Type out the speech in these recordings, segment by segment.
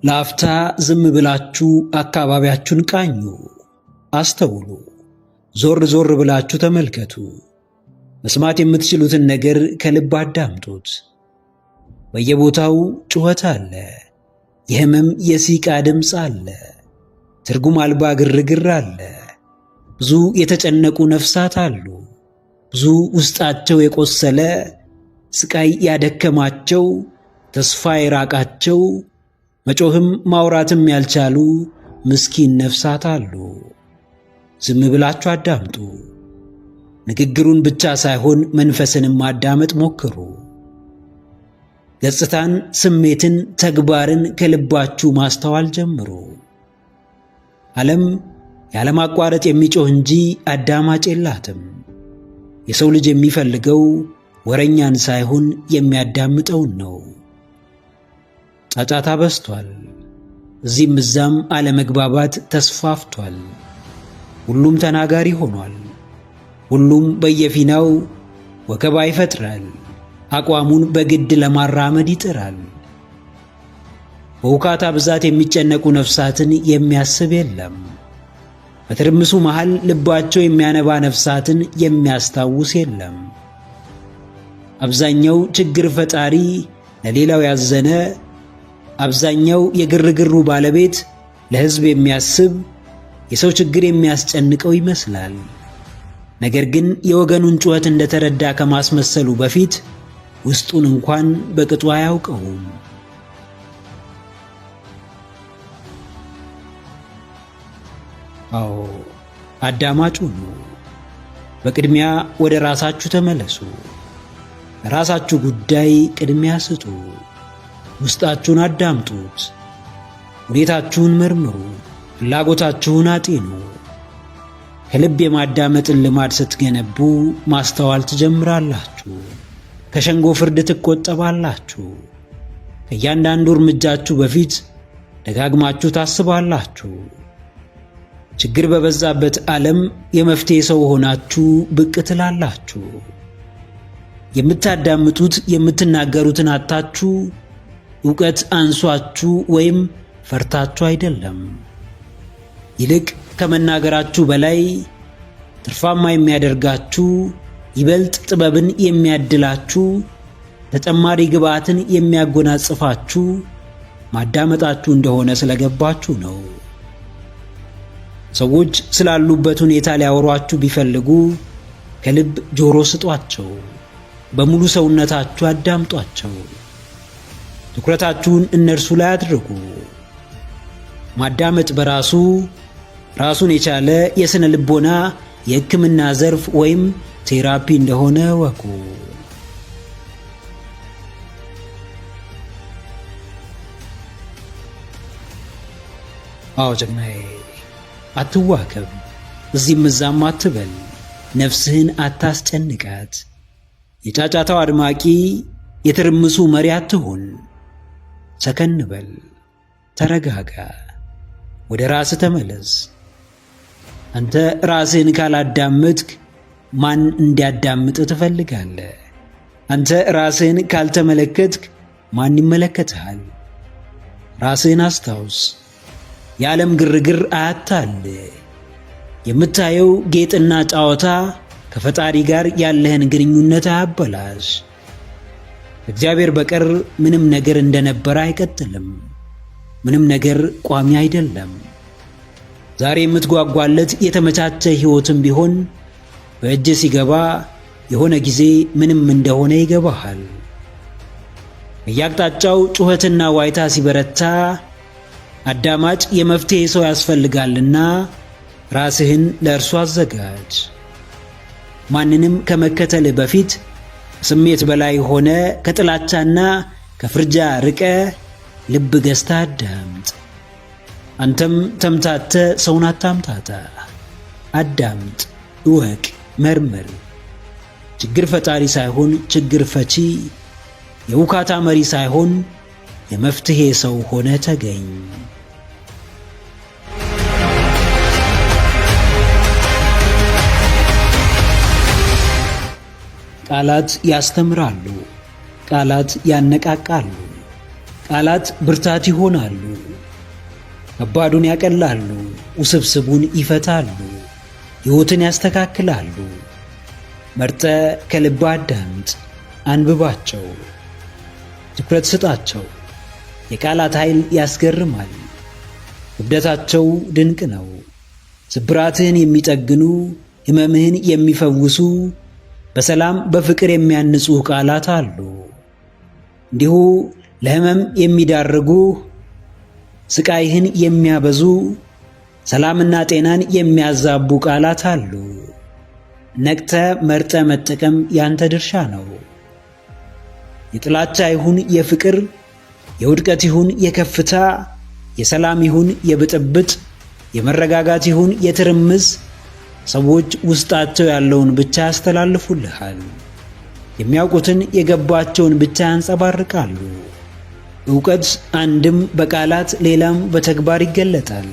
ለአፍታ ዝም ብላችሁ አካባቢያችሁን ቃኙ፣ አስተውሉ። ዞር ዞር ብላችሁ ተመልከቱ። መስማት የምትችሉትን ነገር ከልብ አዳምጡት። በየቦታው ጩኸት አለ፣ የህመም የሲቃ ድምፅ አለ፣ ትርጉም አልባ ግርግር አለ። ብዙ የተጨነቁ ነፍሳት አሉ። ብዙ ውስጣቸው የቆሰለ ስቃይ ያደከማቸው ተስፋ የራቃቸው መጮህም ማውራትም ያልቻሉ ምስኪን ነፍሳት አሉ። ዝም ብላችሁ አዳምጡ። ንግግሩን ብቻ ሳይሆን መንፈስንም ማዳመጥ ሞክሩ። ገጽታን፣ ስሜትን፣ ተግባርን ከልባችሁ ማስተዋል ጀምሩ። ዓለም ያለማቋረጥ የሚጮህ እንጂ አዳማጭ የላትም። የሰው ልጅ የሚፈልገው ወረኛን ሳይሆን የሚያዳምጠውን ነው። ጫጫታ በዝቷል። እዚህም እዛም አለመግባባት ተስፋፍቷል። ሁሉም ተናጋሪ ሆኗል። ሁሉም በየፊናው ወከባ ይፈጥራል። አቋሙን በግድ ለማራመድ ይጥራል። በውካታ ብዛት የሚጨነቁ ነፍሳትን የሚያስብ የለም። በትርምሱ መሃል ልባቸው የሚያነባ ነፍሳትን የሚያስታውስ የለም። አብዛኛው ችግር ፈጣሪ ለሌላው ያዘነ፣ አብዛኛው የግርግሩ ባለቤት ለሕዝብ የሚያስብ፣ የሰው ችግር የሚያስጨንቀው ይመስላል። ነገር ግን የወገኑን ጩኸት እንደተረዳ ከማስመሰሉ በፊት ውስጡን እንኳን በቅጡ አያውቀውም። አዎ አዳማጭ ሁኑ። በቅድሚያ ወደ ራሳችሁ ተመለሱ። ለራሳችሁ ጉዳይ ቅድሚያ ስጡ። ውስጣችሁን አዳምጡት። ሁኔታችሁን መርምሩ። ፍላጎታችሁን አጤኑ። ከልብ የማዳመጥን ልማድ ስትገነቡ ማስተዋል ትጀምራላችሁ። ከሸንጎ ፍርድ ትቆጠባላችሁ። ከእያንዳንዱ እርምጃችሁ በፊት ደጋግማችሁ ታስባላችሁ። ችግር በበዛበት ዓለም የመፍትሔ ሰው ሆናችሁ ብቅ ትላላችሁ። የምታዳምጡት የምትናገሩትን አጥታችሁ፣ ዕውቀት አንሷችሁ ወይም ፈርታችሁ አይደለም። ይልቅ ከመናገራችሁ በላይ ትርፋማ የሚያደርጋችሁ፣ ይበልጥ ጥበብን የሚያድላችሁ፣ ተጨማሪ ግብዓትን የሚያጎናጽፋችሁ ማዳመጣችሁ እንደሆነ ስለገባችሁ ነው። ሰዎች ስላሉበት ሁኔታ ሊያወሯችሁ ቢፈልጉ ከልብ ጆሮ ስጧቸው። በሙሉ ሰውነታችሁ አዳምጧቸው። ትኩረታችሁን እነርሱ ላይ አድርጉ። ማዳመጥ በራሱ ራሱን የቻለ የሥነ ልቦና የሕክምና ዘርፍ ወይም ቴራፒ እንደሆነ ወቁ። አዎ ጀግናዬ፣ አትዋከብ። እዚህም እዛም አትበል። ነፍስህን አታስጨንቃት። የጫጫታው አድማቂ፣ የትርምሱ መሪ አትሁን። ሰከን በል፣ ተረጋጋ፣ ወደ ራስህ ተመለስ። አንተ ራስህን ካላዳመጥክ ማን እንዲያዳምጥህ ትፈልጋለህ? አንተ ራስህን ካልተመለከትክ ማን ይመለከትሃል? ራስህን አስታውስ። የዓለም ግርግር አያታልህ። የምታየው ጌጥና ጨዋታ ከፈጣሪ ጋር ያለህን ግንኙነት አያበላሽ። እግዚአብሔር በቀር ምንም ነገር እንደነበረ አይቀጥልም። ምንም ነገር ቋሚ አይደለም። ዛሬ የምትጓጓለት የተመቻቸ ሕይወትም ቢሆን በእጅ ሲገባ የሆነ ጊዜ ምንም እንደሆነ ይገባሃል። በየአቅጣጫው ጩኸትና ዋይታ ሲበረታ አዳማጭ የመፍትሔ ሰው ያስፈልጋልና ራስህን ለእርሱ አዘጋጅ። ማንንም ከመከተልህ በፊት ስሜት በላይ ሆነ ከጥላቻና ከፍርጃ ርቀ ልብ ገዝታ አዳምጥ። አንተም ተምታተ ሰውን አታምታታ። አዳምጥ፣ እወቅ፣ መርምር። ችግር ፈጣሪ ሳይሆን ችግር ፈቺ፣ የውካታ መሪ ሳይሆን የመፍትሔ ሰው ሆነ ተገኝ። ቃላት ያስተምራሉ፣ ቃላት ያነቃቃሉ፣ ቃላት ብርታት ይሆናሉ። ከባዱን ያቀላሉ፣ ውስብስቡን ይፈታሉ፣ ሕይወትን ያስተካክላሉ። መርጠ ከልብ አዳምጥ፣ አንብባቸው፣ ትኩረት ስጣቸው። የቃላት ኃይል ያስገርማል። ክብደታቸው ድንቅ ነው። ስብራትህን የሚጠግኑ፣ ሕመምህን የሚፈውሱ፣ በሰላም በፍቅር የሚያንጹ ቃላት አሉ። እንዲሁ ለሕመም የሚዳርጉ፣ ስቃይህን የሚያበዙ፣ ሰላምና ጤናን የሚያዛቡ ቃላት አሉ። ነቅተ መርጠ መጠቀም ያንተ ድርሻ ነው። የጥላቻ ይሁን የፍቅር፣ የውድቀት ይሁን የከፍታ፣ የሰላም ይሁን የብጥብጥ፣ የመረጋጋት ይሁን የትርምስ፣ ሰዎች ውስጣቸው ያለውን ብቻ ያስተላልፉልሃል። የሚያውቁትን የገባቸውን ብቻ ያንጸባርቃሉ። ዕውቀት አንድም በቃላት ሌላም በተግባር ይገለጣል።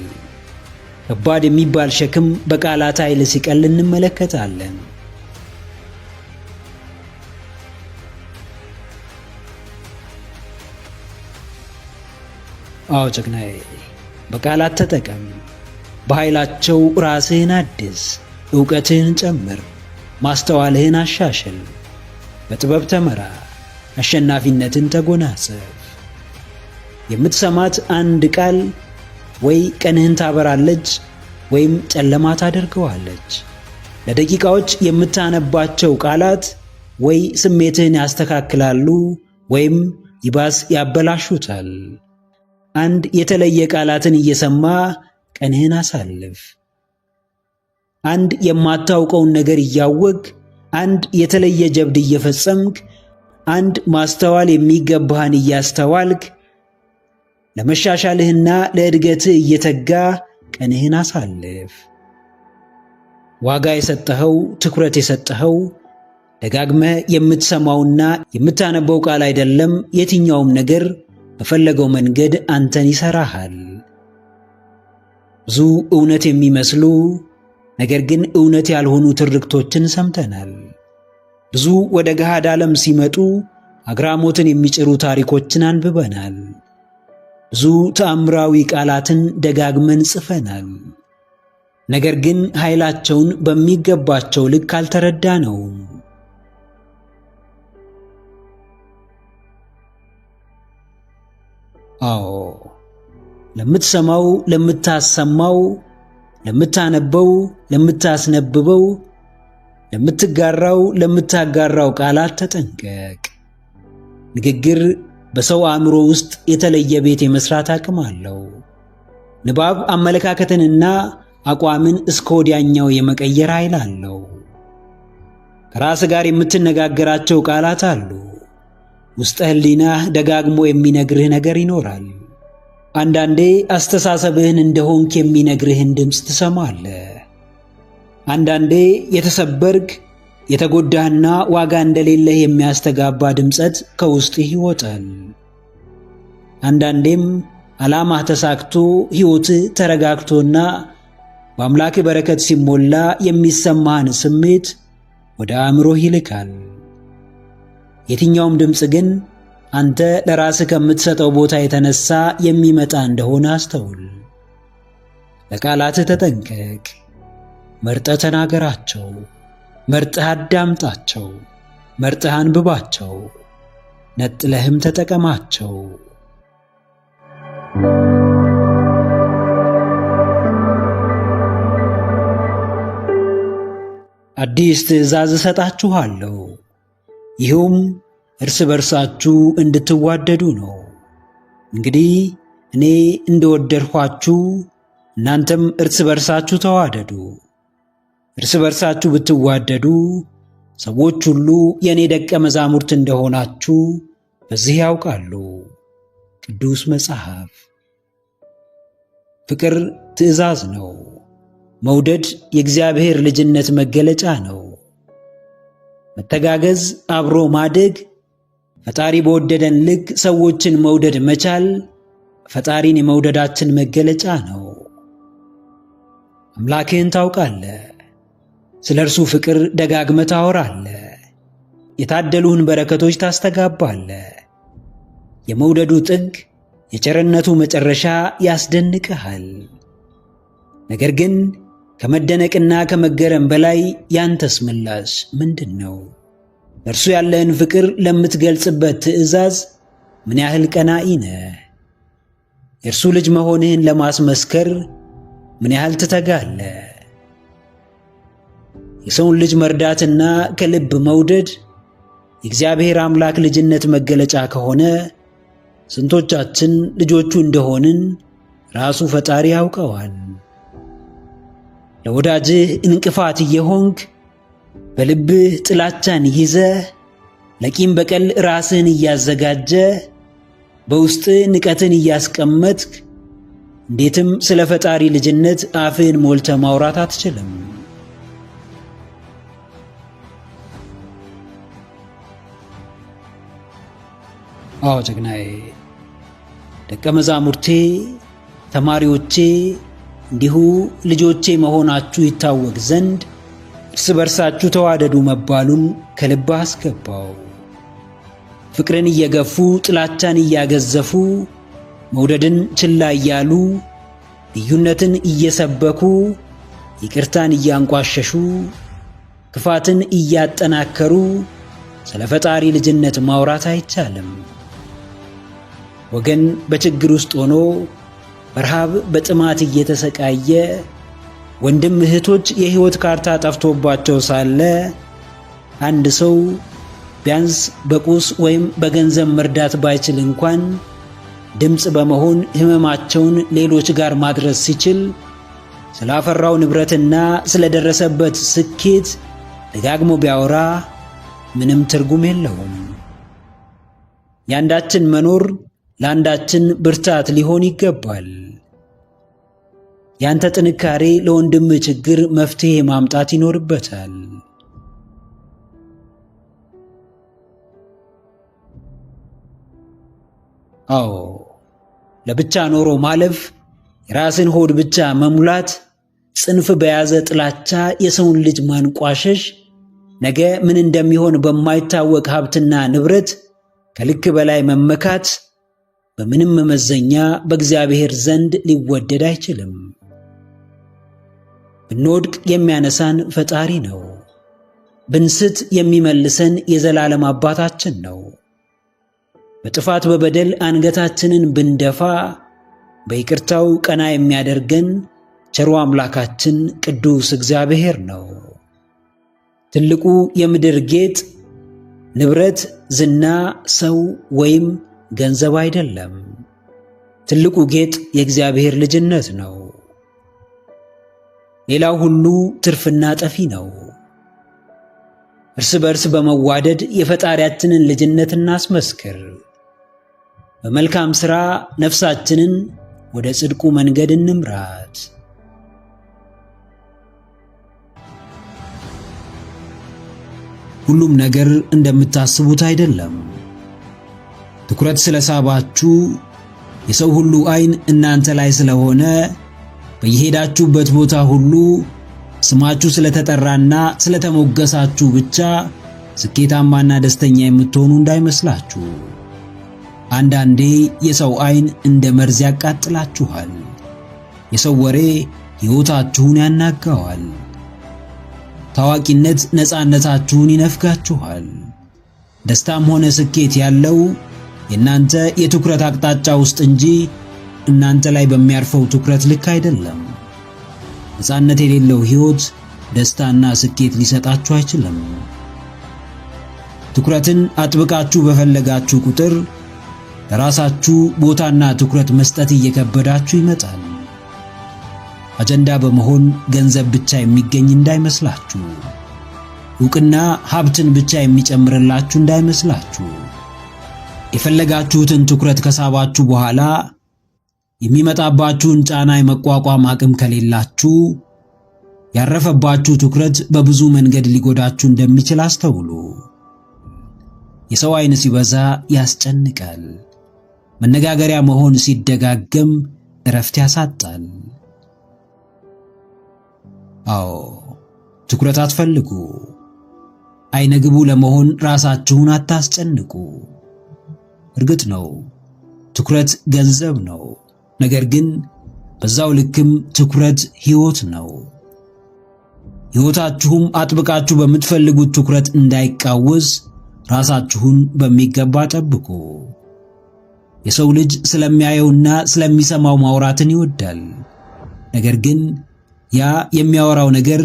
ከባድ የሚባል ሸክም በቃላት ኃይል ሲቀል እንመለከታለን። አዎ ጀግናዬ፣ በቃላት ተጠቀም። በኃይላቸው ራስህን አድስ፣ ዕውቀትህን ጨምር፣ ማስተዋልህን አሻሽል። በጥበብ ተመራ፣ አሸናፊነትን ተጎናጸፍ። የምትሰማት አንድ ቃል ወይ ቀንህን ታበራለች ወይም ጨለማ ታደርገዋለች። ለደቂቃዎች የምታነባቸው ቃላት ወይ ስሜትህን ያስተካክላሉ ወይም ይባስ ያበላሹታል። አንድ የተለየ ቃላትን እየሰማ ቀንህን አሳልፍ። አንድ የማታውቀውን ነገር እያወቅ፣ አንድ የተለየ ጀብድ እየፈጸምክ፣ አንድ ማስተዋል የሚገባህን እያስተዋልክ፣ ለመሻሻልህና ለእድገትህ እየተጋ ቀንህን አሳልፍ። ዋጋ የሰጠኸው፣ ትኩረት የሰጠኸው ደጋግመህ የምትሰማውና የምታነበው ቃል አይደለም። የትኛውም ነገር በፈለገው መንገድ አንተን ይሰራሃል። ብዙ እውነት የሚመስሉ ነገር ግን እውነት ያልሆኑ ትርክቶችን ሰምተናል። ብዙ ወደ ገሃድ ዓለም ሲመጡ አግራሞትን የሚጭሩ ታሪኮችን አንብበናል። ብዙ ተአምራዊ ቃላትን ደጋግመን ጽፈናል። ነገር ግን ኃይላቸውን በሚገባቸው ልክ አልተረዳነውም። አዎ፣ ለምትሰማው፣ ለምታሰማው፣ ለምታነበው፣ ለምታስነብበው፣ ለምትጋራው፣ ለምታጋራው ቃላት ተጠንቀቅ። ንግግር በሰው አእምሮ ውስጥ የተለየ ቤት የመስራት አቅም አለው። ንባብ አመለካከትንና አቋምን እስከ ወዲያኛው የመቀየር ኃይል አለው። ከራስ ጋር የምትነጋገራቸው ቃላት አሉ። ውስጠ ሕሊናህ ደጋግሞ የሚነግርህ ነገር ይኖራል። አንዳንዴ አስተሳሰብህን እንደሆንክ የሚነግርህን ድምፅ ትሰማለህ። አንዳንዴ የተሰበርክ የተጎዳህና ዋጋ እንደሌለህ የሚያስተጋባ ድምፀት ከውስጥህ ይወጣል። አንዳንዴም ዓላማህ ተሳክቶ ሕይወትህ ተረጋግቶና በአምላክህ በረከት ሲሞላ የሚሰማህን ስሜት ወደ አእምሮህ ይልካል። የትኛውም ድምፅ ግን አንተ ለራስህ ከምትሰጠው ቦታ የተነሳ የሚመጣ እንደሆነ አስተውል። ለቃላትህ ተጠንቀቅ። መርጠህ ተናገራቸው፣ መርጠህ አዳምጣቸው፣ መርጠህ አንብባቸው፣ ነጥለህም ተጠቀማቸው። አዲስ ትእዛዝ እሰጣችኋለሁ፣ ይህም እርስ በርሳችሁ እንድትዋደዱ ነው። እንግዲህ እኔ እንደወደድኋችሁ እናንተም እርስ በርሳችሁ ተዋደዱ። እርስ በርሳችሁ ብትዋደዱ ሰዎች ሁሉ የእኔ ደቀ መዛሙርት እንደሆናችሁ በዚህ ያውቃሉ። ቅዱስ መጽሐፍ። ፍቅር ትእዛዝ ነው። መውደድ የእግዚአብሔር ልጅነት መገለጫ ነው። መተጋገዝ፣ አብሮ ማደግ፣ ፈጣሪ በወደደን ልክ ሰዎችን መውደድ መቻል ፈጣሪን የመውደዳችን መገለጫ ነው። አምላክህን ታውቃለህ። ስለ እርሱ ፍቅር ደጋግመህ ታወራለህ። የታደሉህን በረከቶች ታስተጋባለህ። የመውደዱ ጥግ የቸርነቱ መጨረሻ ያስደንቅሃል። ነገር ግን ከመደነቅና ከመገረም በላይ ያንተስ ምላሽ ምንድን ነው? ለእርሱ ያለህን ፍቅር ለምትገልጽበት ትእዛዝ ምን ያህል ቀናኢ ነህ? የእርሱ ልጅ መሆንህን ለማስመስከር ምን ያህል ትተጋለህ? የሰውን ልጅ መርዳትና ከልብ መውደድ የእግዚአብሔር አምላክ ልጅነት መገለጫ ከሆነ ስንቶቻችን ልጆቹ እንደሆንን ራሱ ፈጣሪ ያውቀዋል። ለወዳጅህ እንቅፋት እየሆንክ በልብህ ጥላቻን ይዘህ ለቂም በቀል ራስህን እያዘጋጀ በውስጥ ንቀትን እያስቀመጥክ እንዴትም ስለ ፈጣሪ ልጅነት አፍህን ሞልተ ማውራት አትችልም? አዎ ጀግናዬ፣ ደቀ መዛሙርቴ፣ ተማሪዎቼ እንዲሁ ልጆቼ መሆናችሁ ይታወቅ ዘንድ እርስ በርሳችሁ ተዋደዱ መባሉን ከልብ አስገባው። ፍቅርን እየገፉ ጥላቻን እያገዘፉ መውደድን ችላ እያሉ ልዩነትን እየሰበኩ ይቅርታን እያንቋሸሹ ክፋትን እያጠናከሩ ስለ ፈጣሪ ልጅነት ማውራት አይቻልም። ወገን በችግር ውስጥ ሆኖ በረሃብ በጥማት እየተሰቃየ ወንድም እህቶች የሕይወት ካርታ ጠፍቶባቸው ሳለ አንድ ሰው ቢያንስ በቁስ ወይም በገንዘብ መርዳት ባይችል እንኳን ድምፅ በመሆን ሕመማቸውን ሌሎች ጋር ማድረስ ሲችል ስላፈራው ንብረትና ስለደረሰበት ስኬት ደጋግሞ ቢያወራ ምንም ትርጉም የለውም። ያንዳችን መኖር ለአንዳችን ብርታት ሊሆን ይገባል። ያንተ ጥንካሬ ለወንድም ችግር መፍትሄ ማምጣት ይኖርበታል። አዎ፣ ለብቻ ኖሮ ማለፍ፣ የራስን ሆድ ብቻ መሙላት፣ ጽንፍ በያዘ ጥላቻ የሰውን ልጅ ማንቋሸሽ፣ ነገ ምን እንደሚሆን በማይታወቅ ሀብትና ንብረት ከልክ በላይ መመካት በምንም መመዘኛ በእግዚአብሔር ዘንድ ሊወደድ አይችልም። ብንወድቅ የሚያነሳን ፈጣሪ ነው። ብንስት የሚመልሰን የዘላለም አባታችን ነው። በጥፋት በበደል አንገታችንን ብንደፋ በይቅርታው ቀና የሚያደርገን ቸሩ አምላካችን ቅዱስ እግዚአብሔር ነው። ትልቁ የምድር ጌጥ ንብረት፣ ዝና፣ ሰው ወይም ገንዘብ አይደለም። ትልቁ ጌጥ የእግዚአብሔር ልጅነት ነው። ሌላው ሁሉ ትርፍና ጠፊ ነው። እርስ በርስ በመዋደድ የፈጣሪያችንን ልጅነት እናስመስክር። በመልካም ሥራ ነፍሳችንን ወደ ጽድቁ መንገድ እንምራት። ሁሉም ነገር እንደምታስቡት አይደለም። ትኩረት ስለሳባችሁ የሰው ሁሉ ዓይን እናንተ ላይ ስለሆነ በየሄዳችሁበት ቦታ ሁሉ ስማችሁ ስለተጠራና ስለተሞገሳችሁ ብቻ ስኬታማና ደስተኛ የምትሆኑ እንዳይመስላችሁ። አንዳንዴ የሰው ዓይን እንደ መርዝ ያቃጥላችኋል። የሰው ወሬ ሕይወታችሁን ያናጋዋል። ታዋቂነት ነፃነታችሁን ይነፍጋችኋል። ደስታም ሆነ ስኬት ያለው የእናንተ የትኩረት አቅጣጫ ውስጥ እንጂ እናንተ ላይ በሚያርፈው ትኩረት ልክ አይደለም። ነፃነት የሌለው ሕይወት ደስታና ስኬት ሊሰጣችሁ አይችልም። ትኩረትን አጥብቃችሁ በፈለጋችሁ ቁጥር ለራሳችሁ ቦታና ትኩረት መስጠት እየከበዳችሁ ይመጣል። አጀንዳ በመሆን ገንዘብ ብቻ የሚገኝ እንዳይመስላችሁ። ዕውቅና ሀብትን ብቻ የሚጨምርላችሁ እንዳይመስላችሁ። የፈለጋችሁትን ትኩረት ከሳባችሁ በኋላ የሚመጣባችሁን ጫና የመቋቋም አቅም ከሌላችሁ ያረፈባችሁ ትኩረት በብዙ መንገድ ሊጎዳችሁ እንደሚችል አስተውሉ። የሰው ዓይን ሲበዛ ያስጨንቃል። መነጋገሪያ መሆን ሲደጋገም እረፍት ያሳጣል። አዎ፣ ትኩረት አትፈልጉ። ዓይነ ግቡ ለመሆን ራሳችሁን አታስጨንቁ። እርግጥ ነው ትኩረት ገንዘብ ነው። ነገር ግን በዛው ልክም ትኩረት ሕይወት ነው። ሕይወታችሁም አጥብቃችሁ በምትፈልጉት ትኩረት እንዳይቃወስ ራሳችሁን በሚገባ ጠብቁ። የሰው ልጅ ስለሚያየውና ስለሚሰማው ማውራትን ይወዳል። ነገር ግን ያ የሚያወራው ነገር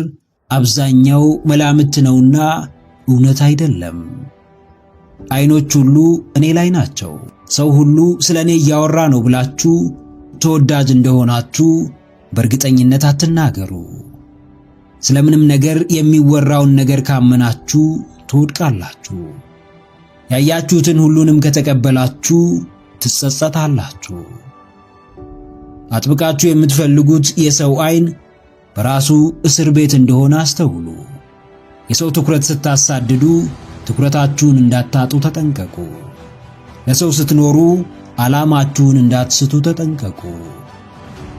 አብዛኛው መላምት ነውና እውነት አይደለም። ዓይኖች ሁሉ እኔ ላይ ናቸው፣ ሰው ሁሉ ስለ እኔ እያወራ ነው ብላችሁ ተወዳጅ እንደሆናችሁ በእርግጠኝነት አትናገሩ። ስለምንም ነገር የሚወራውን ነገር ካመናችሁ ትወድቃላችሁ። ያያችሁትን ሁሉንም ከተቀበላችሁ ትጸጸታላችሁ። አጥብቃችሁ የምትፈልጉት የሰው ዓይን በራሱ እስር ቤት እንደሆነ አስተውሉ። የሰው ትኩረት ስታሳድዱ ትኩረታችሁን እንዳታጡ ተጠንቀቁ። ለሰው ስትኖሩ ዓላማችሁን እንዳትስቱ ተጠንቀቁ።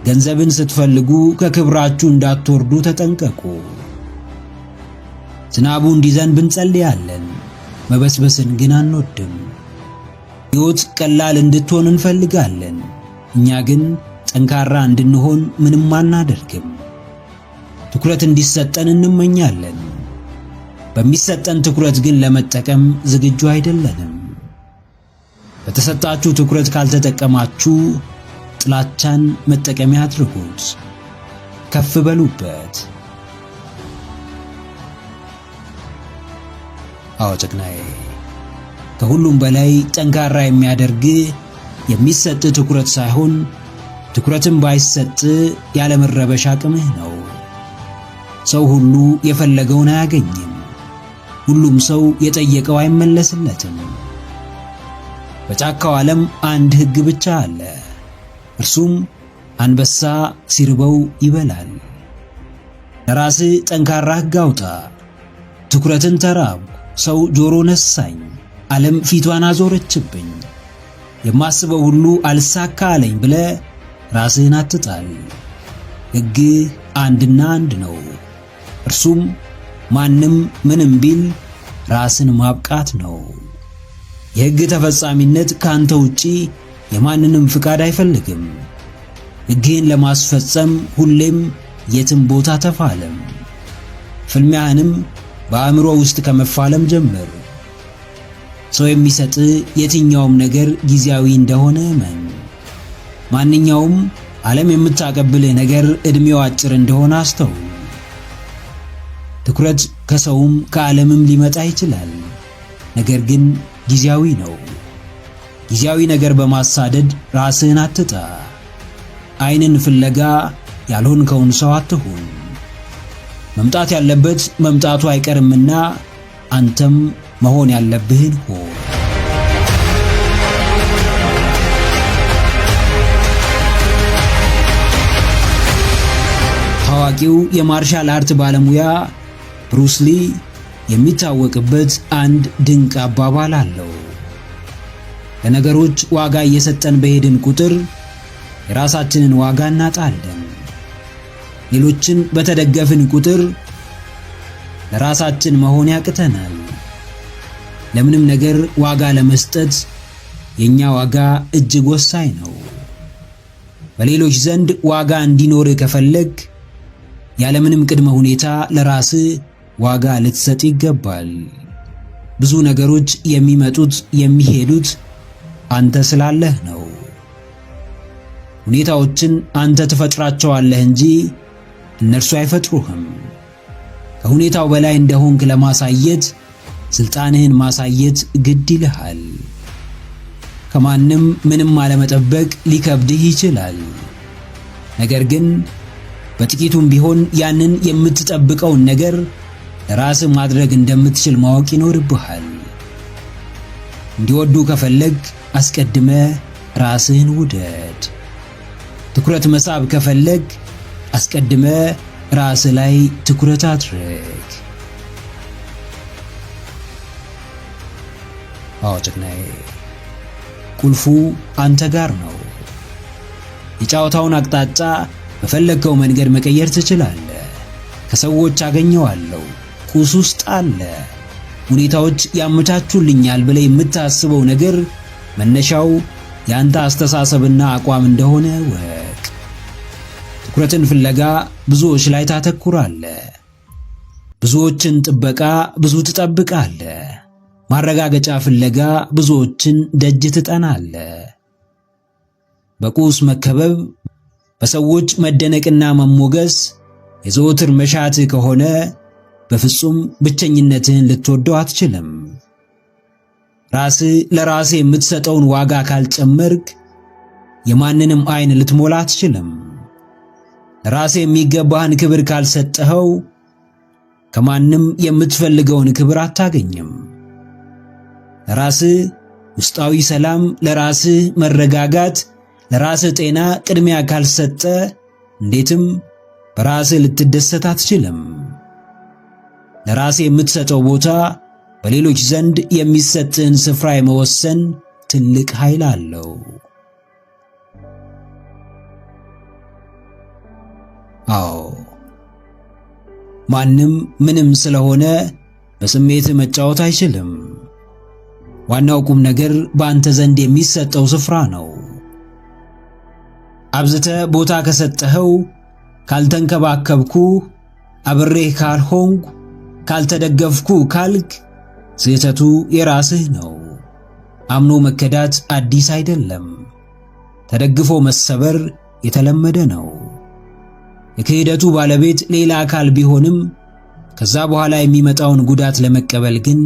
ገንዘብን ስትፈልጉ ከክብራችሁ እንዳትወርዱ ተጠንቀቁ። ዝናቡ እንዲዘንብ እንጸልያለን፣ መበስበስን ግን አንወድም። ሕይወት ቀላል እንድትሆን እንፈልጋለን፣ እኛ ግን ጠንካራ እንድንሆን ምንም አናደርግም። ትኩረት እንዲሰጠን እንመኛለን፣ በሚሰጠን ትኩረት ግን ለመጠቀም ዝግጁ አይደለንም። በተሰጣችሁ ትኩረት ካልተጠቀማችሁ ጥላቻን መጠቀሚያ አድርጉት፣ ከፍ በሉበት። አዎ ጀግናዬ፣ ከሁሉም በላይ ጠንካራ የሚያደርግ የሚሰጥ ትኩረት ሳይሆን ትኩረትም ባይሰጥ ያለመረበሽ አቅምህ ነው። ሰው ሁሉ የፈለገውን አያገኝም። ሁሉም ሰው የጠየቀው አይመለስለትም። በጫካው ዓለም አንድ ሕግ ብቻ አለ። እርሱም አንበሳ ሲርበው ይበላል። ለራስህ ጠንካራ ሕግ አውጣ። ትኩረትን ተራብኩ፣ ሰው ጆሮ ነሳኝ፣ ዓለም ፊቷን አዞረችብኝ፣ የማስበው ሁሉ አልሳካ አለኝ ብለህ ራስህን አትጣል። ሕግ አንድና አንድ ነው። እርሱም ማንም ምንም ቢል ራስን ማብቃት ነው። የሕግ ተፈጻሚነት ካንተ ውጪ የማንንም ፍቃድ አይፈልግም። ሕግህን ለማስፈጸም ሁሌም የትም ቦታ ተፋለም። ፍልሚያህንም በአእምሮ ውስጥ ከመፋለም ጀምር። ሰው የሚሰጥ የትኛውም ነገር ጊዜያዊ እንደሆነ እመን። ማንኛውም ዓለም የምታቀብልህ ነገር ዕድሜው አጭር እንደሆነ አስተውል። ትኩረት ከሰውም ከዓለምም ሊመጣ ይችላል፣ ነገር ግን ጊዜያዊ ነው። ጊዜያዊ ነገር በማሳደድ ራስህን አትጣ። ዓይንን ፍለጋ ያልሆንከውን ሰው አትሁን። መምጣት ያለበት መምጣቱ አይቀርምና አንተም መሆን ያለብህን ሆን። ታዋቂው የማርሻል አርት ባለሙያ ብሩስ ሊ የሚታወቅበት አንድ ድንቅ አባባል አለው። ለነገሮች ዋጋ እየሰጠን በሄድን ቁጥር የራሳችንን ዋጋ እናጣለን። ሌሎችን በተደገፍን ቁጥር ለራሳችን መሆን ያቅተናል። ለምንም ነገር ዋጋ ለመስጠት የኛ ዋጋ እጅግ ወሳኝ ነው። በሌሎች ዘንድ ዋጋ እንዲኖር ከፈለግ ያለምንም ቅድመ ሁኔታ ለራስህ ዋጋ ልትሰጥ ይገባል። ብዙ ነገሮች የሚመጡት የሚሄዱት አንተ ስላለህ ነው። ሁኔታዎችን አንተ ትፈጥራቸዋለህ እንጂ እነርሱ አይፈጥሩህም። ከሁኔታው በላይ እንደሆንክ ለማሳየት ስልጣንህን ማሳየት ግድ ይልሃል። ከማንም ምንም አለመጠበቅ ሊከብድህ ይችላል። ነገር ግን በጥቂቱም ቢሆን ያንን የምትጠብቀውን ነገር ለራስህ ማድረግ እንደምትችል ማወቅ ይኖርብሃል። እንዲወዱ ከፈለግ አስቀድመ ራስህን ውደድ። ትኩረት መሳብ ከፈለግ አስቀድመ ራስህ ላይ ትኩረት አድርግ። አዎ ጀግናዬ፣ ቁልፉ አንተ ጋር ነው። የጨዋታውን አቅጣጫ በፈለግከው መንገድ መቀየር ትችላለህ። ከሰዎች አገኘዋለሁ፣ ቁስ ውስጥ አለ፣ ሁኔታዎች ያመቻቹልኛል ብለህ የምታስበው ነገር መነሻው ያንተ አስተሳሰብና አቋም እንደሆነ ወቅ። ትኩረትን ፍለጋ ብዙዎች ላይ ታተኩራለህ። ብዙዎችን ጥበቃ ብዙ ትጠብቃለህ። ማረጋገጫ ፍለጋ ብዙዎችን ደጅ ትጠናለህ። በቁስ መከበብ፣ በሰዎች መደነቅና መሞገስ የዘወትር መሻት ከሆነ በፍጹም ብቸኝነትን ልትወደው አትችልም። ራስህ ለራስህ የምትሰጠውን ዋጋ ካልጨመርክ የማንንም አይን ልትሞላ አትችልም። ለራስህ የሚገባህን ክብር ካልሰጠኸው ከማንም የምትፈልገውን ክብር አታገኝም። ለራስህ ውስጣዊ ሰላም፣ ለራስህ መረጋጋት፣ ለራስህ ጤና ቅድሚያ ካልሰጠ እንዴትም በራስህ ልትደሰት አትችልም። ለራስህ የምትሰጠው ቦታ በሌሎች ዘንድ የሚሰጥህን ስፍራ የመወሰን ትልቅ ኃይል አለው። አዎ፣ ማንም ምንም ስለሆነ በስሜት መጫወት አይችልም። ዋናው ቁም ነገር በአንተ ዘንድ የሚሰጠው ስፍራ ነው። አብዝተህ ቦታ ከሰጠኸው፣ ካልተንከባከብኩ፣ አብሬህ ካልሆንኩ፣ ካልተደገፍኩ ካልክ ስህተቱ የራስህ ነው። አምኖ መከዳት አዲስ አይደለም። ተደግፎ መሰበር የተለመደ ነው። የክህደቱ ባለቤት ሌላ አካል ቢሆንም ከዛ በኋላ የሚመጣውን ጉዳት ለመቀበል ግን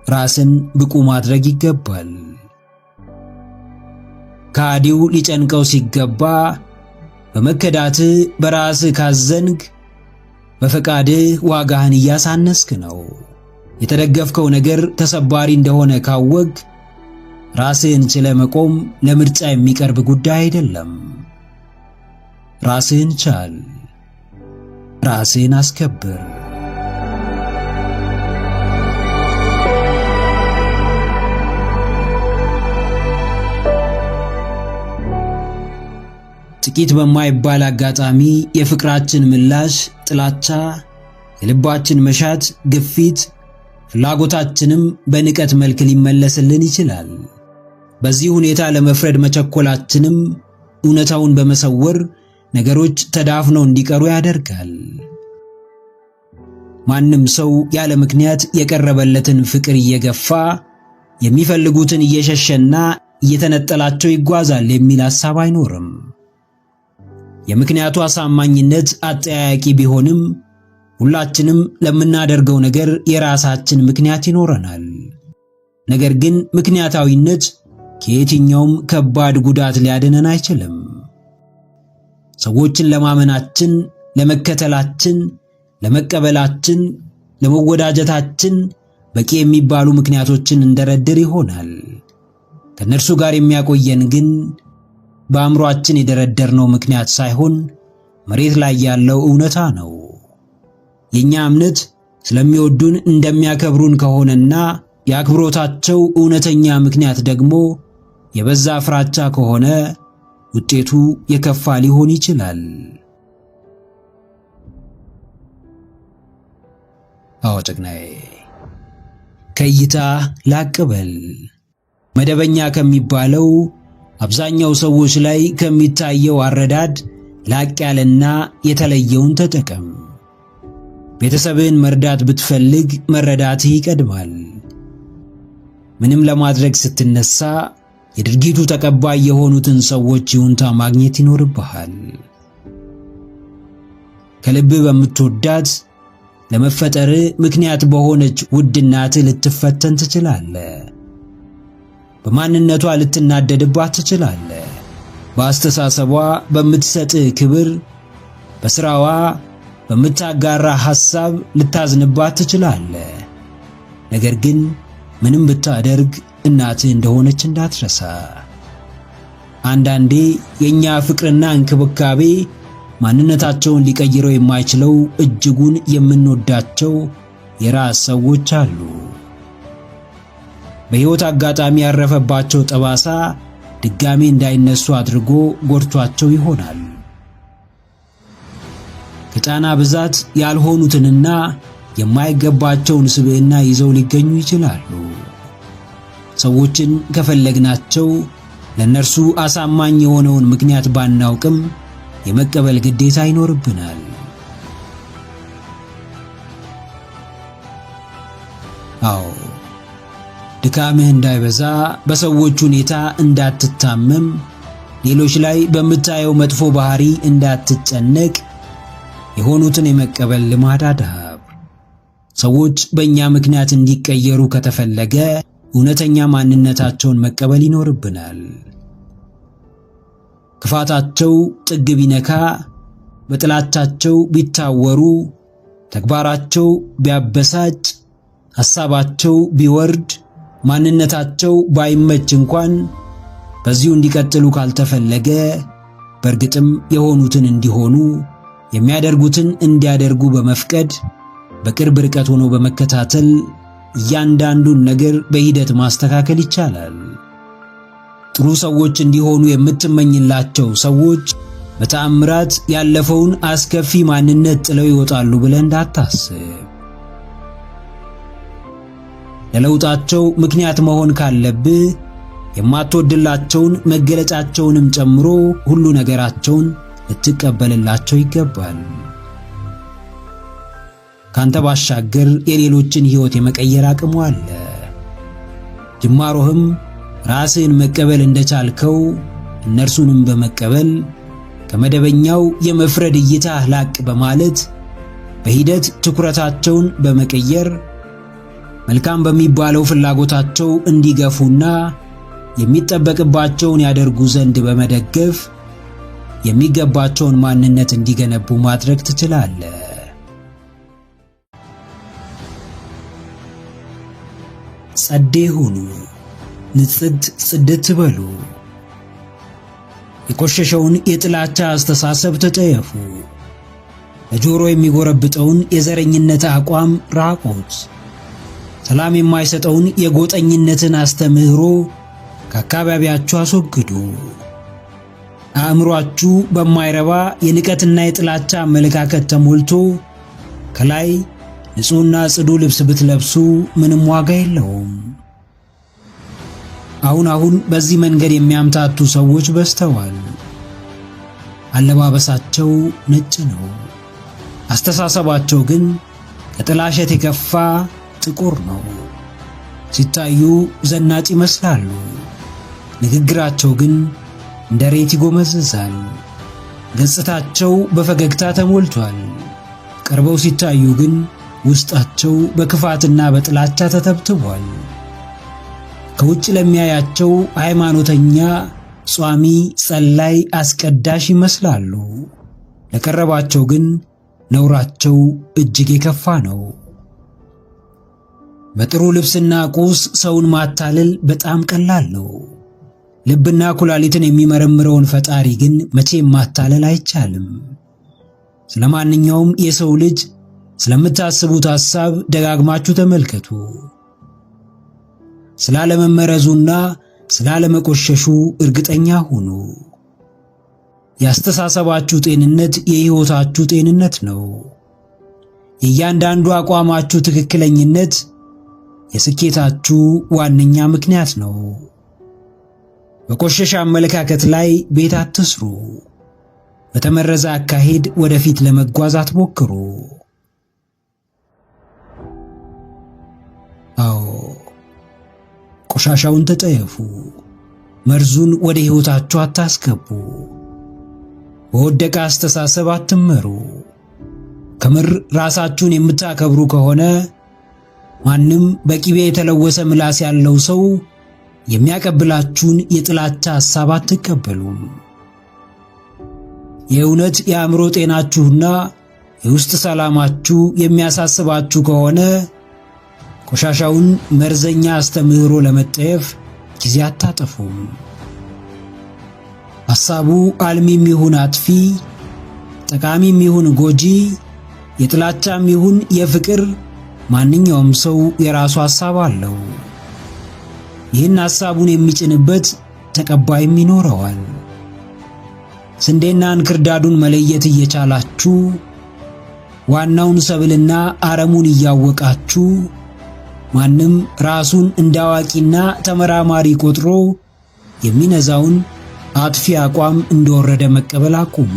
ራስን ብቁ ማድረግ ይገባል። ከሃዲው ሊጨንቀው ሲገባ በመከዳትህ በራስህ ካዘንግ በፈቃድህ ዋጋህን እያሳነስክ ነው። የተደገፍከው ነገር ተሰባሪ እንደሆነ ካወቅ ራስህን ችለህ መቆም ለምርጫ የሚቀርብ ጉዳይ አይደለም። ራስህን ቻል፣ ራስህን አስከብር። ጥቂት በማይባል አጋጣሚ የፍቅራችን ምላሽ ጥላቻ፣ የልባችን መሻት ግፊት፣ ፍላጎታችንም በንቀት መልክ ሊመለስልን ይችላል። በዚህ ሁኔታ ለመፍረድ መቸኮላችንም እውነታውን በመሰወር ነገሮች ተዳፍነው እንዲቀሩ ያደርጋል። ማንም ሰው ያለ ምክንያት የቀረበለትን ፍቅር እየገፋ የሚፈልጉትን እየሸሸና እየተነጠላቸው ይጓዛል የሚል ሐሳብ አይኖርም። የምክንያቱ አሳማኝነት አጠያያቂ ቢሆንም ሁላችንም ለምናደርገው ነገር የራሳችን ምክንያት ይኖረናል። ነገር ግን ምክንያታዊነት ከየትኛውም ከባድ ጉዳት ሊያድነን አይችልም። ሰዎችን ለማመናችን፣ ለመከተላችን፣ ለመቀበላችን፣ ለመወዳጀታችን በቂ የሚባሉ ምክንያቶችን እንደረድር ይሆናል። ከነርሱ ጋር የሚያቆየን ግን በአእምሮአችን የደረደርነው ምክንያት ሳይሆን መሬት ላይ ያለው እውነታ ነው። የኛ እምነት ስለሚወዱን እንደሚያከብሩን ከሆነና የአክብሮታቸው እውነተኛ ምክንያት ደግሞ የበዛ ፍራቻ ከሆነ ውጤቱ የከፋ ሊሆን ይችላል። አዎ ጨቅናዬ፣ ከእይታ ላቅ በል። መደበኛ ከሚባለው አብዛኛው ሰዎች ላይ ከሚታየው አረዳድ ላቅ ያለና የተለየውን ተጠቀም። ቤተሰብህን መርዳት ብትፈልግ መረዳትህ ይቀድማል። ምንም ለማድረግ ስትነሳ የድርጊቱ ተቀባይ የሆኑትን ሰዎች ይሁንታ ማግኘት ይኖርብሃል። ከልብ በምትወዳት ለመፈጠር ምክንያት በሆነች ውድ እናትህ ልትፈተን ትችላለህ። በማንነቷ ልትናደድባት ትችላለህ። በአስተሳሰቧ በምትሰጥህ ክብር፣ በሥራዋ በምታጋራ ሐሳብ ልታዝንባት ትችላለህ። ነገር ግን ምንም ብታደርግ እናትህ እንደሆነች እንዳትረሳ። አንዳንዴ የኛ ፍቅርና እንክብካቤ ማንነታቸውን ሊቀይረው የማይችለው እጅጉን የምንወዳቸው የራስ ሰዎች አሉ። በሕይወት አጋጣሚ ያረፈባቸው ጠባሳ ድጋሚ እንዳይነሱ አድርጎ ጎድቷቸው ይሆናል። ከጫና ብዛት ያልሆኑትንና የማይገባቸውን ስብዕና ይዘው ሊገኙ ይችላሉ። ሰዎችን ከፈለግናቸው ለነርሱ አሳማኝ የሆነውን ምክንያት ባናውቅም የመቀበል ግዴታ ይኖርብናል። አዎ ድካምህ እንዳይበዛ፣ በሰዎች ሁኔታ እንዳትታመም፣ ሌሎች ላይ በምታየው መጥፎ ባህሪ እንዳትጨነቅ የሆኑትን የመቀበል ልማድ አዳብር። ሰዎች በእኛ ምክንያት እንዲቀየሩ ከተፈለገ እውነተኛ ማንነታቸውን መቀበል ይኖርብናል። ክፋታቸው ጥግ ቢነካ፣ በጥላቻቸው ቢታወሩ፣ ተግባራቸው ቢያበሳጭ፣ ሐሳባቸው ቢወርድ፣ ማንነታቸው ባይመች እንኳን በዚሁ እንዲቀጥሉ ካልተፈለገ በእርግጥም የሆኑትን እንዲሆኑ የሚያደርጉትን እንዲያደርጉ በመፍቀድ በቅርብ ርቀት ሆኖ በመከታተል እያንዳንዱን ነገር በሂደት ማስተካከል ይቻላል። ጥሩ ሰዎች እንዲሆኑ የምትመኝላቸው ሰዎች በተአምራት ያለፈውን አስከፊ ማንነት ጥለው ይወጣሉ ብለህ እንዳታስብ። ለለውጣቸው ምክንያት መሆን ካለብህ የማትወድላቸውን መገለጫቸውንም ጨምሮ ሁሉ ነገራቸውን ልትቀበልላቸው ይገባል። ካንተ ባሻገር የሌሎችን ሕይወት የመቀየር አቅሙ አለ። ጅማሮህም ራስህን መቀበል እንደቻልከው እነርሱንም በመቀበል ከመደበኛው የመፍረድ እይታ ላቅ በማለት በሂደት ትኩረታቸውን በመቀየር መልካም በሚባለው ፍላጎታቸው እንዲገፉና የሚጠበቅባቸውን ያደርጉ ዘንድ በመደገፍ የሚገባቸውን ማንነት እንዲገነቡ ማድረግ ትችላለህ። ጸዴ ሁኑ፣ ንጽት ጽድት በሉ። የቆሸሸውን የጥላቻ አስተሳሰብ ተጠየፉ። ለጆሮ የሚጎረብጠውን የዘረኝነት አቋም ራቁት። ሰላም የማይሰጠውን የጎጠኝነትን አስተምህሮ ከአካባቢያችሁ አስወግዱ። አእምሯችሁ በማይረባ የንቀትና የጥላቻ አመለካከት ተሞልቶ ከላይ ንጹሕና ጽዱ ልብስ ብትለብሱ ምንም ዋጋ የለውም። አሁን በዚህ መንገድ የሚያምታቱ ሰዎች በዝተዋል። አለባበሳቸው ነጭ ነው፣ አስተሳሰባቸው ግን ከጥላሸት የከፋ ጥቁር ነው። ሲታዩ ዘናጭ ይመስላሉ፣ ንግግራቸው ግን እንደ ሬት ይጎመዝዛል። ገጽታቸው በፈገግታ ተሞልቷል። ቀርበው ሲታዩ ግን ውስጣቸው በክፋትና በጥላቻ ተተብትቧል። ከውጭ ለሚያያቸው ሃይማኖተኛ፣ ጿሚ፣ ጸላይ፣ አስቀዳሽ ይመስላሉ። ለቀረባቸው ግን ነውራቸው እጅግ የከፋ ነው። በጥሩ ልብስና ቁስ ሰውን ማታለል በጣም ቀላል ነው። ልብና ኩላሊትን የሚመረምረውን ፈጣሪ ግን መቼም ማታለል አይቻልም። ስለማንኛውም የሰው ልጅ ስለምታስቡት ሐሳብ ደጋግማችሁ ተመልከቱ። ስላለመመረዙና ስላለመቆሸሹ እርግጠኛ ሁኑ። ያስተሳሰባችሁ ጤንነት የሕይወታችሁ ጤንነት ነው። የእያንዳንዱ አቋማችሁ ትክክለኝነት የስኬታችሁ ዋነኛ ምክንያት ነው። በቆሸሸ አመለካከት ላይ ቤት አትስሩ። በተመረዘ አካሄድ ወደፊት ለመጓዝ አትሞክሩ። አዎ ቆሻሻውን ተጠየፉ። መርዙን ወደ ሕይወታችሁ አታስገቡ። በወደቀ አስተሳሰብ አትመሩ። ከምር ራሳችሁን የምታከብሩ ከሆነ ማንም በቂቤ የተለወሰ ምላስ ያለው ሰው የሚያቀብላችሁን የጥላቻ ሐሳብ አትቀበሉም። የእውነት የአእምሮ ጤናችሁና የውስጥ ሰላማችሁ የሚያሳስባችሁ ከሆነ ቆሻሻውን መርዘኛ አስተምህሮ ለመጠየፍ ጊዜ አታጠፉም። ሐሳቡ አልሚም ይሁን አጥፊ፣ ጠቃሚም ይሁን ጎጂ፣ የጥላቻም ይሁን የፍቅር፣ ማንኛውም ሰው የራሱ ሐሳብ አለው። ይህን ሐሳቡን የሚጭንበት ተቀባይም ይኖረዋል። ስንዴና እንክርዳዱን መለየት እየቻላችሁ ዋናውን ሰብልና አረሙን እያወቃችሁ ማንም ራሱን እንደ አዋቂና ተመራማሪ ቆጥሮ የሚነዛውን አጥፊ አቋም እንደወረደ መቀበል አቁሙ።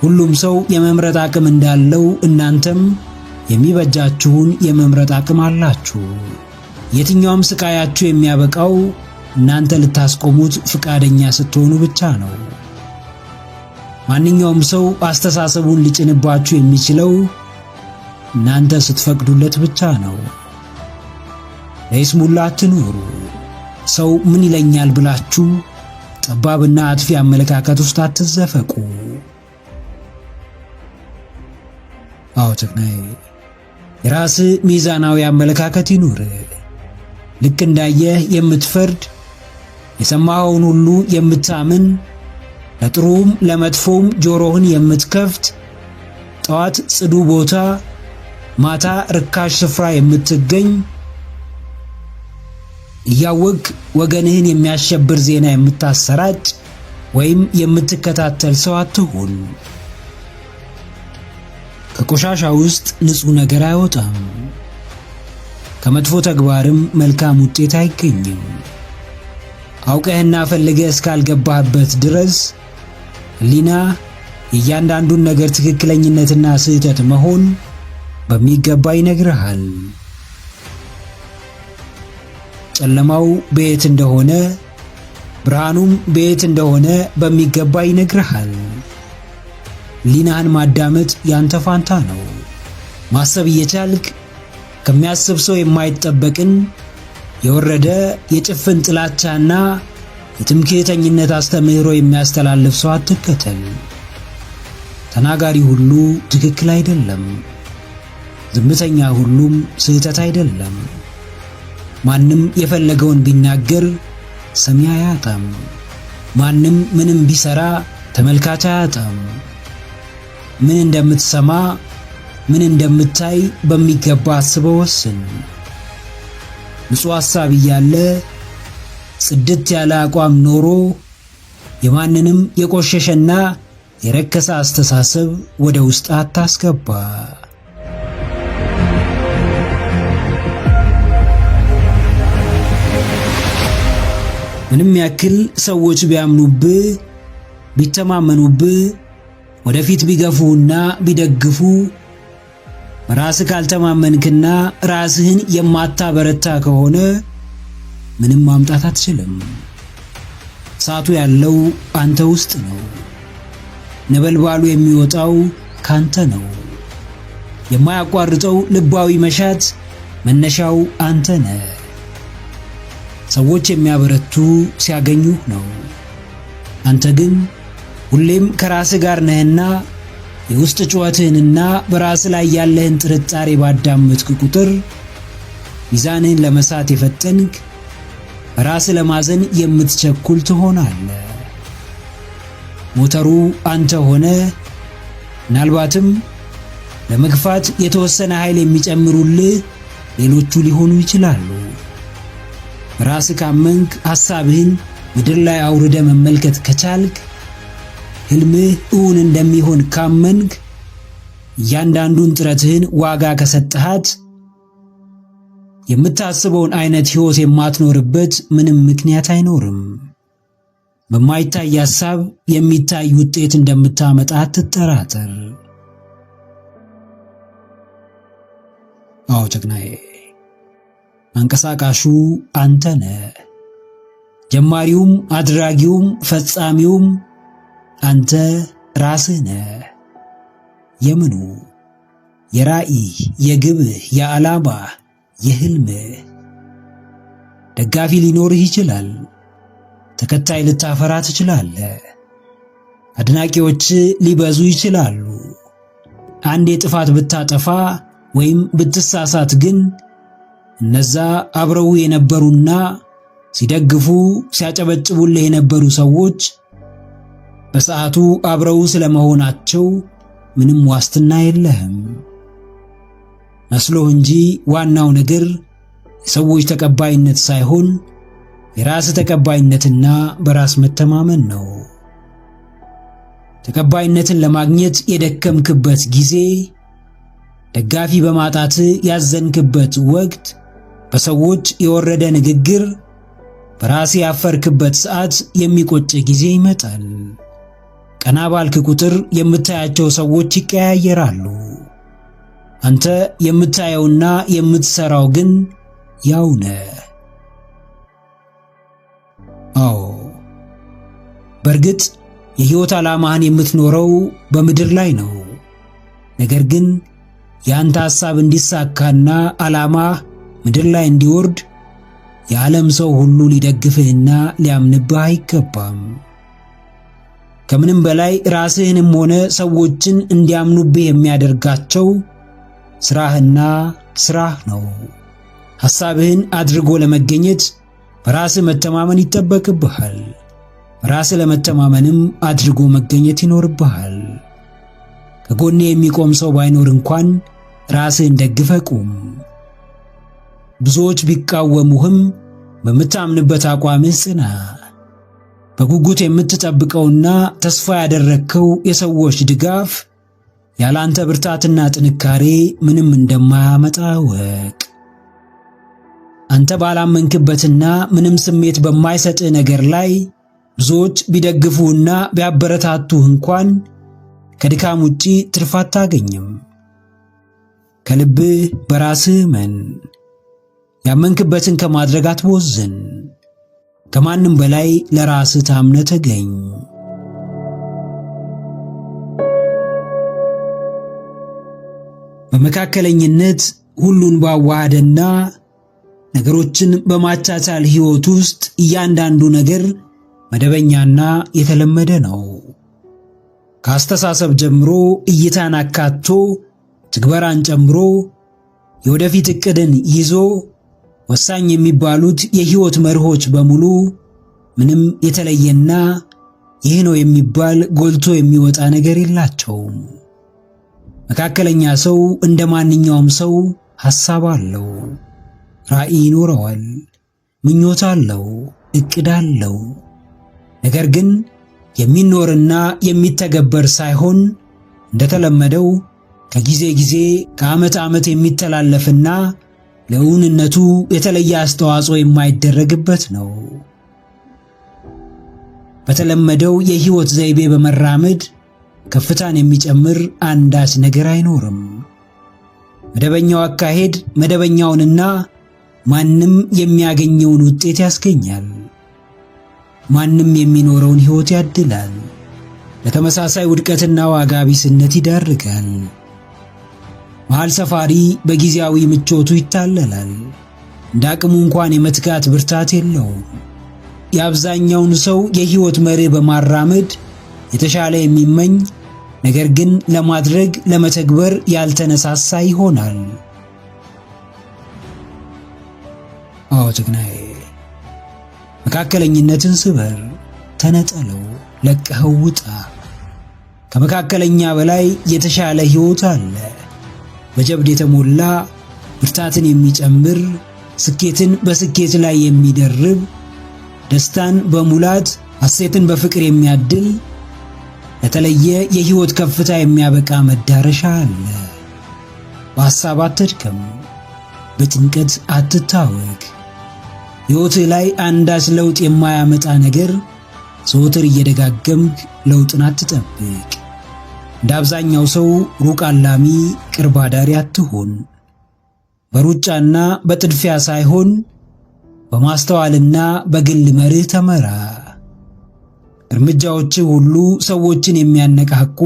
ሁሉም ሰው የመምረጥ አቅም እንዳለው እናንተም የሚበጃችሁን የመምረጥ አቅም አላችሁ። የትኛውም ስቃያችሁ የሚያበቃው እናንተ ልታስቆሙት ፍቃደኛ ስትሆኑ ብቻ ነው። ማንኛውም ሰው አስተሳሰቡን ሊጭንባችሁ የሚችለው እናንተ ስትፈቅዱለት ብቻ ነው። ለይስሙላ አትኑሩ። ሰው ምን ይለኛል ብላችሁ ጠባብና አጥፊ አመለካከት ውስጥ አትዘፈቁ። አዎ ጀግናዬ፣ የራስህ ሚዛናዊ አመለካከት ይኑር። ልክ እንዳየህ የምትፈርድ፣ የሰማኸውን ሁሉ የምታምን፣ ለጥሩም ለመጥፎም ጆሮህን የምትከፍት፣ ጠዋት ጽዱ ቦታ ማታ ርካሽ ስፍራ የምትገኝ፣ እያወቅ ወገንህን የሚያሸብር ዜና የምታሰራጭ ወይም የምትከታተል ሰው አትሁን። ከቆሻሻ ውስጥ ንጹህ ነገር አይወጣም። ከመጥፎ ተግባርም መልካም ውጤት አይገኝም። አውቀህና ፈልገህ እስካልገባህበት ድረስ ሕሊና የእያንዳንዱን ነገር ትክክለኝነትና ስህተት መሆን በሚገባ ይነግርሃል። ጨለማው በየት እንደሆነ ብርሃኑም በየት እንደሆነ በሚገባ ይነግርሃል። ሕሊናህን ማዳመጥ ያንተ ፋንታ ነው። ማሰብ እየቻልክ ከሚያስብ ሰው የማይጠበቅን የወረደ የጭፍን ጥላቻና የትምክህተኝነት አስተምህሮ የሚያስተላልፍ ሰው አትከተል። ተናጋሪ ሁሉ ትክክል አይደለም። ዝምተኛ ሁሉም ስህተት አይደለም። ማንም የፈለገውን ቢናገር ሰሚ አያጣም። ማንም ምንም ቢሰራ ተመልካች አያጣም። ምን እንደምትሰማ ምን እንደምታይ በሚገባ አስበው ወስን። ንጹህ ሐሳብ እያለ ጽድት ያለ አቋም ኖሮ የማንንም የቆሸሸና የረከሰ አስተሳሰብ ወደ ውስጥ አታስገባ። ምንም ያክል ሰዎች ቢያምኑብህ ቢተማመኑብህ ወደፊት ቢገፉና ቢደግፉ ራስህ ካልተማመንክና ራስህን የማታበረታ ከሆነ ምንም ማምጣት አትችልም። እሳቱ ያለው አንተ ውስጥ ነው። ነበልባሉ የሚወጣው ካንተ ነው። የማያቋርጠው ልባዊ መሻት መነሻው አንተ ነህ። ሰዎች የሚያበረቱ ሲያገኙህ ነው። አንተ ግን ሁሌም ከራስህ ጋር ነህና የውስጥ ጩኸትህንና በራስህ ላይ ያለህን ጥርጣሬ ባዳመጥክ ቁጥር ሚዛንህን ለመሳት የፈጠንክ በራስህ ለማዘን የምትቸኩል ትሆናለህ። ሞተሩ አንተ ሆነ ምናልባትም ለመግፋት የተወሰነ ኃይል የሚጨምሩልህ ሌሎቹ ሊሆኑ ይችላሉ። ራስህ ካመንክ ሐሳብህን ምድር ላይ አውርደ መመልከት ከቻልክ ሕልምህ እውን እንደሚሆን ካመንክ እያንዳንዱን ጥረትህን ዋጋ ከሰጠሃት የምታስበውን አይነት ሕይወት የማትኖርበት ምንም ምክንያት አይኖርም። በማይታይ ሐሳብ የሚታይ ውጤት እንደምታመጣ አትጠራጠር። አዎ ጀግናዬ፣ አንቀሳቃሹ አንተ ነህ። ጀማሪውም አድራጊውም ፈጻሚውም አንተ ራስህ ነህ። የምኑ የራእይ የግብህ የዓላማ የሕልምህ ደጋፊ ሊኖርህ ይችላል። ተከታይ ልታፈራ ትችላለህ። አድናቂዎች ሊበዙ ይችላሉ። አንድ የጥፋት ብታጠፋ ወይም ብትሳሳት ግን እነዛ አብረው የነበሩና ሲደግፉ ሲያጨበጭቡልህ የነበሩ ሰዎች በሰዓቱ አብረው ስለመሆናቸው ምንም ዋስትና የለህም። መስሎህ እንጂ ዋናው ነገር የሰዎች ተቀባይነት ሳይሆን የራስ ተቀባይነትና በራስ መተማመን ነው። ተቀባይነትን ለማግኘት የደከምክበት ጊዜ፣ ደጋፊ በማጣት ያዘንክበት ወቅት፣ በሰዎች የወረደ ንግግር፣ በራስ ያፈርክበት ሰዓት የሚቆጭ ጊዜ ይመጣል። ቀና ባልክ ቁጥር የምታያቸው ሰዎች ይቀያየራሉ። አንተ የምታየውና የምትሰራው ግን ያው ነህ። አዎ፣ በእርግጥ የሕይወት ዓላማህን የምትኖረው በምድር ላይ ነው። ነገር ግን የአንተ ሐሳብ እንዲሳካና ዓላማህ ምድር ላይ እንዲወርድ የዓለም ሰው ሁሉ ሊደግፍህና ሊያምንብህ አይገባም። ከምንም በላይ ራስህንም ሆነ ሰዎችን እንዲያምኑብህ የሚያደርጋቸው ስራህና ስራህ ነው። ሐሳብህን አድርጎ ለመገኘት በራስህ መተማመን ይጠበቅብሃል። በራስህ ለመተማመንም አድርጎ መገኘት ይኖርብሃል። ከጎኔ የሚቆም ሰው ባይኖር እንኳን ራስህን ደግፈህ ቁም። ብዙዎች ቢቃወሙህም በምታምንበት አቋምህ ጽና። በጉጉት የምትጠብቀውና ተስፋ ያደረግከው የሰዎች ድጋፍ ያላንተ ብርታትና ጥንካሬ ምንም እንደማያመጣ ወቅ። አንተ ባላመንክበትና ምንም ስሜት በማይሰጥህ ነገር ላይ ብዙዎች ቢደግፉህና ቢያበረታቱህ እንኳን ከድካም ውጪ ትርፍ አታገኝም። ከልብህ በራስህ እመን። ያመንክበትን ከማድረግ አትቦዝን። ከማንም በላይ ለራስህ ታምነህ ተገኝ። በመካከለኝነት ሁሉን ባዋሃደና ነገሮችን በማቻቻል ሕይወት ውስጥ እያንዳንዱ ነገር መደበኛና የተለመደ ነው። ከአስተሳሰብ ጀምሮ እይታን አካቶ ትግበራን ጨምሮ የወደፊት ዕቅድን ይዞ ወሳኝ የሚባሉት የሕይወት መርሆች በሙሉ ምንም የተለየና ይህ ነው የሚባል ጎልቶ የሚወጣ ነገር የላቸውም። መካከለኛ ሰው እንደ ማንኛውም ሰው ሐሳብ አለው፣ ራዕይ ይኖረዋል፣ ምኞት አለው፣ ዕቅድ አለው። ነገር ግን የሚኖርና የሚተገበር ሳይሆን እንደተለመደው ከጊዜ ጊዜ ከዓመት ዓመት የሚተላለፍና ለእውንነቱ የተለየ አስተዋጽኦ የማይደረግበት ነው። በተለመደው የሕይወት ዘይቤ በመራመድ ከፍታን የሚጨምር አንዳች ነገር አይኖርም። መደበኛው አካሄድ መደበኛውንና ማንም የሚያገኘውን ውጤት ያስገኛል። ማንም የሚኖረውን ሕይወት ያድላል፣ ለተመሳሳይ ውድቀትና ዋጋ ቢስነት ይዳርጋል። መሃል ሰፋሪ በጊዜያዊ ምቾቱ ይታለላል። እንደ አቅሙ እንኳን የመትጋት ብርታት የለውም። የአብዛኛውን ሰው የሕይወት መርህ በማራመድ የተሻለ የሚመኝ ነገር ግን ለማድረግ ለመተግበር ያልተነሳሳ ይሆናል። አዎ ጀግናዬ፣ መካከለኝነትን ስበር፣ ተነጠለው፣ ለቀኸው ውጣ። ከመካከለኛ በላይ የተሻለ ሕይወት አለ። በጀብድ የተሞላ ብርታትን የሚጨምር ስኬትን በስኬት ላይ የሚደርብ ደስታን በሙላት ሐሴትን በፍቅር የሚያድል ለተለየ የሕይወት ከፍታ የሚያበቃ መዳረሻ አለ። በሐሳብ አትድከም፣ በጭንቀት አትታወክ። ሕይወትህ ላይ አንዳች ለውጥ የማያመጣ ነገር ዘወትር እየደጋገምክ ለውጥን አትጠብቅ። እንደ አብዛኛው ሰው ሩቅ አላሚ ቅርብ አዳሪ አትሁን። በሩጫና በጥድፊያ ሳይሆን በማስተዋልና በግል መርህ ተመራ። እርምጃዎችህ ሁሉ ሰዎችን የሚያነቃቁ፣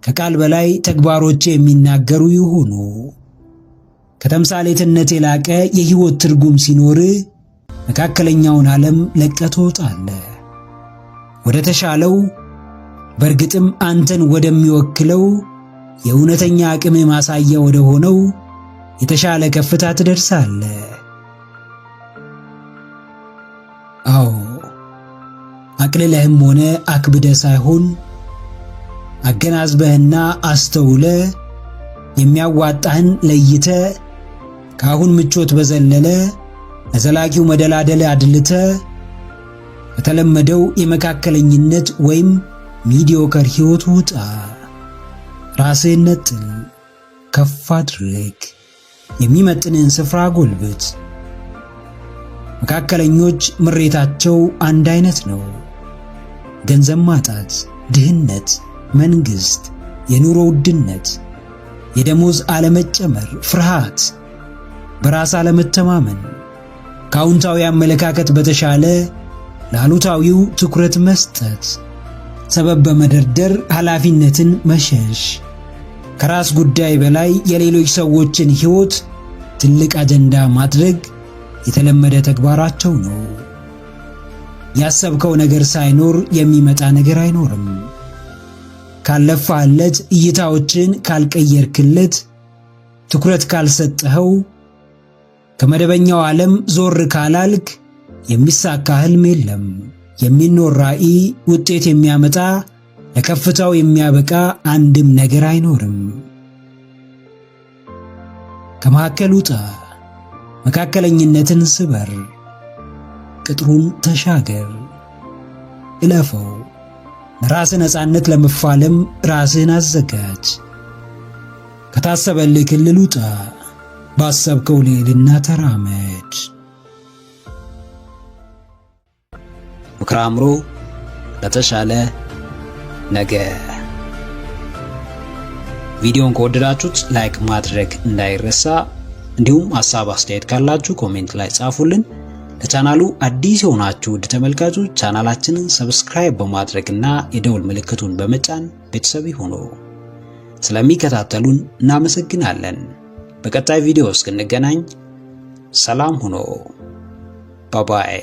ከቃል በላይ ተግባሮች የሚናገሩ ይሁኑ። ከተምሳሌትነት የላቀ የሕይወት ትርጉም ሲኖርህ መካከለኛውን ዓለም ለቀህ ትወጣለህ። ወደ ተሻለው በእርግጥም አንተን ወደሚወክለው የእውነተኛ አቅምህ ማሳያ ወደ ሆነው የተሻለ ከፍታ ትደርሳለህ። አዎ አቅልለህም ሆነ አክብደህ ሳይሆን አገናዝበህና አስተውለህ የሚያዋጣህን ለይተህ ከአሁን ምቾት በዘለለ ለዘላቂው መደላደል አድልተህ ከተለመደው የመካከለኝነት ወይም ሚዲዮከር ሕይወት ውጣ። ራስህን ነጥል፣ ከፍ አድርግ፣ የሚመጥንህን ስፍራ ጎልብት። መካከለኞች ምሬታቸው አንድ አይነት ነው። ገንዘብ ማጣት፣ ድህነት፣ መንግስት፣ የኑሮ ውድነት፣ የደሞዝ አለመጨመር፣ ፍርሃት፣ በራስ አለመተማመን፣ ከአዎንታዊ አመለካከት በተሻለ ለአሉታዊው ትኩረት መስጠት፣ ሰበብ በመደርደር ኃላፊነትን መሸሽ፣ ከራስ ጉዳይ በላይ የሌሎች ሰዎችን ሕይወት ትልቅ አጀንዳ ማድረግ የተለመደ ተግባራቸው ነው። ያሰብከው ነገር ሳይኖር የሚመጣ ነገር አይኖርም። ካለፋለት፣ እይታዎችን ካልቀየርክለት፣ ትኩረት ካልሰጠኸው፣ ከመደበኛው ዓለም ዞር ካላልክ የሚሳካ ህልም የለም። የሚኖር ራዕይ፣ ውጤት የሚያመጣ ለከፍታው የሚያበቃ አንድም ነገር አይኖርም። ከመካከል ውጣ፣ መካከለኝነትን ስበር፣ ቅጥሩን ተሻገር፣ እለፈው። ለራስህ ነፃነት ለመፋለም ራስህን አዘጋጅ። ከታሰበልህ ክልል ውጣ፣ ባሰብከው ልዕልና ተራመድ። ምክረ አእምሮ ለተሻለ ነገ። ቪዲዮን ከወደዳችሁት ላይክ ማድረግ እንዳይረሳ፣ እንዲሁም ሐሳብ አስተያየት ካላችሁ ኮሜንት ላይ ጻፉልን። ለቻናሉ አዲስ የሆናችሁ ውድ ተመልካቾች ቻናላችንን ሰብስክራይብ በማድረግና የደውል ምልክቱን በመጫን ቤተሰብ ይሁኑ። ስለሚከታተሉን እናመሰግናለን። በቀጣይ ቪዲዮ እስክንገናኝ ሰላም ሁኑ። ባባይ